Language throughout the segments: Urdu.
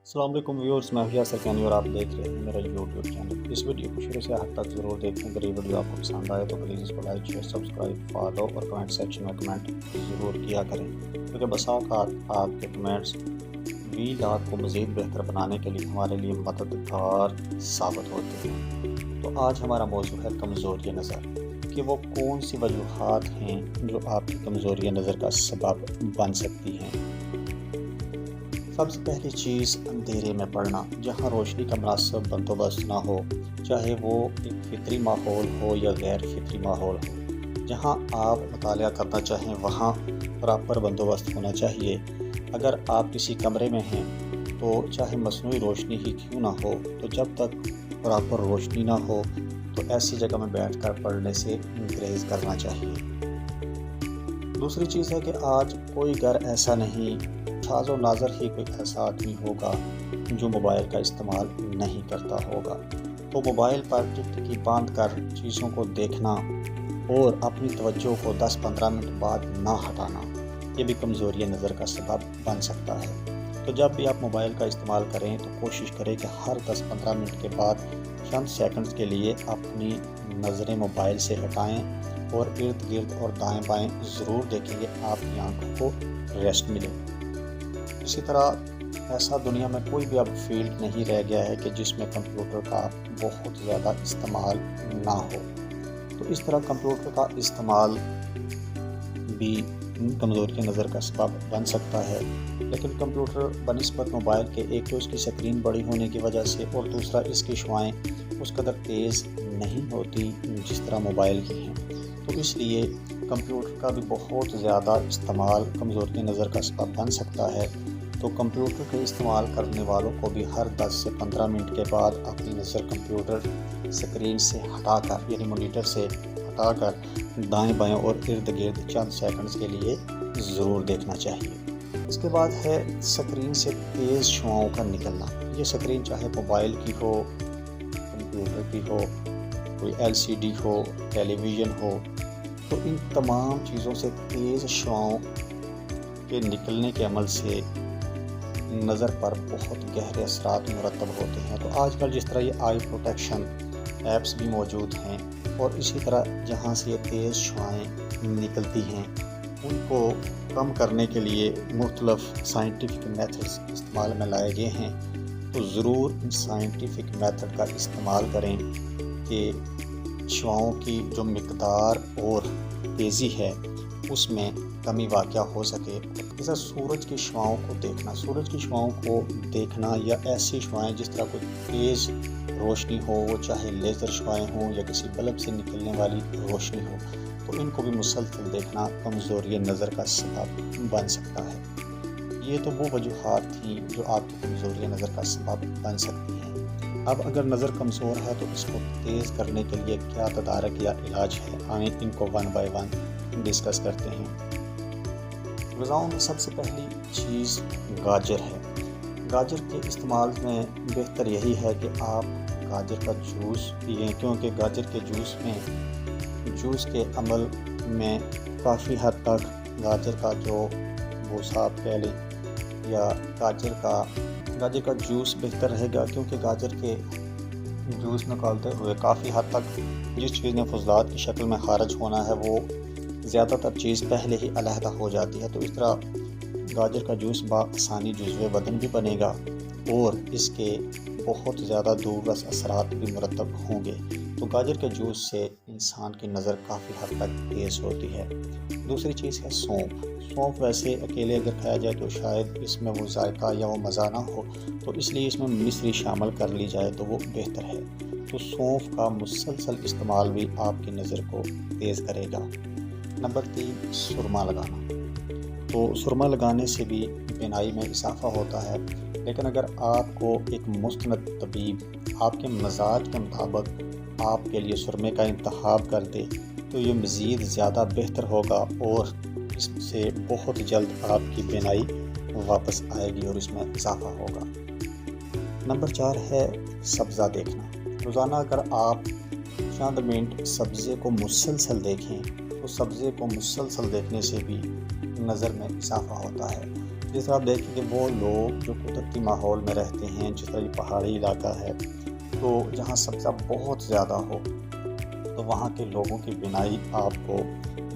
السلام علیکم ویورز، میں حیار سرکانی اور آپ دیکھ رہے ہیں میرا یوٹیوب چینل۔ اس ویڈیو کو شروع سے حد تک ضرور دیکھیں۔ اگر یہ ویڈیو آپ کو پسند آئے تو پلیز اس کو لائک، شیئر، سبسکرائب، فالو اور کمنٹ سیکشن میں کمنٹ ضرور کیا کریں، کیونکہ بسا اوقات آپ کے کمنٹس ویلاگ کو مزید بہتر بنانے کے لیے ہمارے لیے مددگار ثابت ہوتے ہیں۔ تو آج ہمارا موضوع ہے کمزوری نظر، کہ وہ کون سی وجوہات ہیں جو آپ کی کمزوری نظر کا سبب بن سکتی ہیں۔ سب سے پہلی چیز اندھیرے میں پڑنا، جہاں روشنی کا مناسب بندوبست نہ ہو، چاہے وہ ایک فطری ماحول ہو یا غیر فطری ماحول ہو۔ جہاں آپ مطالعہ کرنا چاہیں وہاں پراپر بندوبست ہونا چاہیے۔ اگر آپ کسی کمرے میں ہیں تو چاہے مصنوعی روشنی ہی کیوں نہ ہو، تو جب تک پراپر روشنی نہ ہو تو ایسی جگہ میں بیٹھ کر پڑھنے سے گریز کرنا چاہیے۔ دوسری چیز ہے کہ آج کوئی گھر ایسا نہیں، شاذ و نادر ہی کوئی ایسا آدمی ہوگا جو موبائل کا استعمال نہیں کرتا ہوگا۔ تو موبائل پر ٹک ٹکی باندھ کر چیزوں کو دیکھنا اور اپنی توجہ کو 10-15 منٹ بعد نہ ہٹانا، یہ بھی کمزوری نظر کا سبب بن سکتا ہے۔ تو جب بھی آپ موبائل کا استعمال کریں تو کوشش کریں کہ ہر 10-15 منٹ کے بعد چند سیکنڈز کے لیے اپنی نظریں موبائل سے ہٹائیں اور ارد گرد اور دائیں بائیں ضرور دیکھیں گے، آپ کی آنکھوں کو ریسٹ ملے۔ اسی طرح ایسا دنیا میں کوئی بھی اب فیلڈ نہیں رہ گیا ہے کہ جس میں کمپیوٹر کا بہت زیادہ استعمال نہ ہو۔ تو اس طرح کمپیوٹر کا استعمال بھی کمزوری نظر کا سبب بن سکتا ہے، لیکن کمپیوٹر بنسبت موبائل کے ایک تو اس کی سکرین بڑی ہونے کی وجہ سے، اور دوسرا اس کی شعاعیں اس قدر تیز نہیں ہوتی جس طرح موبائل کی ہیں۔ تو اس لیے کمپیوٹر کا بھی بہت زیادہ استعمال کمزوری نظر کا سبب بن سکتا ہے۔ تو کمپیوٹر کے استعمال کرنے والوں کو بھی ہر 10 سے 15 منٹ کے بعد اپنی نظر کمپیوٹر اسکرین سے ہٹا کر، یعنی مانیٹر سے ہٹا کر دائیں بائیں اور ارد گرد چند سیکنڈز کے لیے ضرور دیکھنا چاہیے۔ اس کے بعد ہے سکرین سے تیز شعاعوں کا نکلنا۔ یہ سکرین چاہے موبائل کی ہو، کمپیوٹر کی ہو، کوئی LCD ہو، ٹیلی ویژن ہو، تو ان تمام چیزوں سے تیز شعاعوں کے نکلنے کے عمل سے نظر پر بہت گہرے اثرات مرتب ہوتے ہیں۔ تو آج کل جس طرح یہ آئی پروٹیکشن ایپس بھی موجود ہیں، اور اسی طرح جہاں سے یہ تیز شعاعیں نکلتی ہیں ان کو کم کرنے کے لیے مختلف سائنٹیفک میتھڈز استعمال میں لائے گئے ہیں۔ تو ضرور ان سائنٹیفک میتھڈ کا استعمال کریں کہ شعاعوں کی جو مقدار اور تیزی ہے اس میں کمی واقع ہو سکے۔ جیسا سورج کی شعاعوں کو دیکھنا، سورج کی شعاعوں کو دیکھنا یا ایسی شعاعیں جس طرح کوئی تیز روشنی ہو، وہ چاہے لیزر شعاعیں ہوں یا کسی بلب سے نکلنے والی روشنی ہو، تو ان کو بھی مسلسل دیکھنا کمزوری نظر کا سبب بن سکتا ہے۔ یہ تو وہ وجوہات تھیں جو آپ کی کمزوری نظر کا سبب بن سکتی ہیں۔ اب اگر نظر کمزور ہے تو اس کو تیز کرنے کے لیے کیا تدارک یا علاج ہے، آئیں ان کو 1 بائی 1 ڈسکس کرتے ہیں۔ غذاؤں میں سب سے پہلی چیز گاجر ہے۔ گاجر کے استعمال میں بہتر یہی ہے کہ آپ گاجر کا جوس پئیں، کیونکہ گاجر کے جوس میں جوس کے عمل میں کافی حد تک گاجر کا جو بھوسا آپ کہہ لیں یا گاجر کا جوس بہتر رہے گا، کیونکہ گاجر کے جوس نکالتے ہوئے کافی حد تک جس چیز نے فضلات کی شکل میں خارج ہونا ہے وہ زیادہ تر چیز پہلے ہی علیحدہ ہو جاتی ہے۔ تو اس طرح گاجر کا جوس بآسانی جزو بدن بھی بنے گا اور اس کے بہت زیادہ دور رس اثرات بھی مرتب ہوں گے۔ تو گاجر کے جوس سے انسان کی نظر کافی حد تک تیز ہوتی ہے۔ دوسری چیز ہے سونف۔ سونف ویسے اکیلے اگر کھایا جائے تو شاید اس میں وہ ذائقہ یا وہ مزہ نہ ہو، تو اس لیے اس میں مصری شامل کر لی جائے تو وہ بہتر ہے۔ تو سونف کا مسلسل استعمال بھی آپ کی نظر کو تیز کرے گا۔ نمبر 3، سرما لگانا۔ تو سرما لگانے سے بھی بینائی میں اضافہ ہوتا ہے، لیکن اگر آپ کو ایک مستند طبیب آپ کے مزاج کے مطابق آپ کے لیے سرمے کا انتخاب کر دے تو یہ مزید زیادہ بہتر ہوگا، اور اس سے بہت جلد آپ کی بینائی واپس آئے گی اور اس میں اضافہ ہوگا۔ نمبر 4 ہے سبزہ دیکھنا۔ روزانہ اگر آپ چند منٹ سبزے کو مسلسل دیکھیں تو سبزے کو مسلسل دیکھنے سے بھی نظر میں اضافہ ہوتا ہے۔ جس طرح آپ دیکھیں کہ وہ لوگ جو قدرتی ماحول میں رہتے ہیں، جس طرح یہ پہاڑی علاقہ ہے تو جہاں سبزہ بہت زیادہ ہو تو وہاں کے لوگوں کی بینائی آپ کو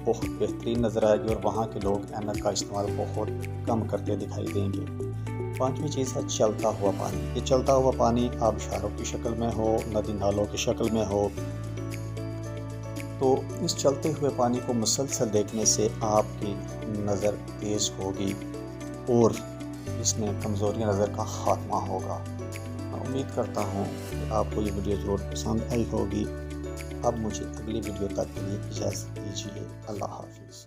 بہت بہترین نظر آئے گی، اور وہاں کے لوگ اینک کا استعمال بہت کم کرتے دکھائی دیں گے۔ پانچویں چیز ہے چلتا ہوا پانی۔ یہ چلتا ہوا پانی آبشاروں کی شکل میں ہو، ندی نالوں کی شکل میں ہو، تو اس چلتے ہوئے پانی کو مسلسل دیکھنے سے آپ کی نظر تیز ہوگی اور اس میں کمزوری نظر کا خاتمہ ہوگا۔ میں امید کرتا ہوں کہ آپ کو یہ ویڈیو ضرور پسند آئی ہوگی۔ اب مجھے اگلی ویڈیو تک کے لیے اجازت دیجیے۔ اللہ حافظ۔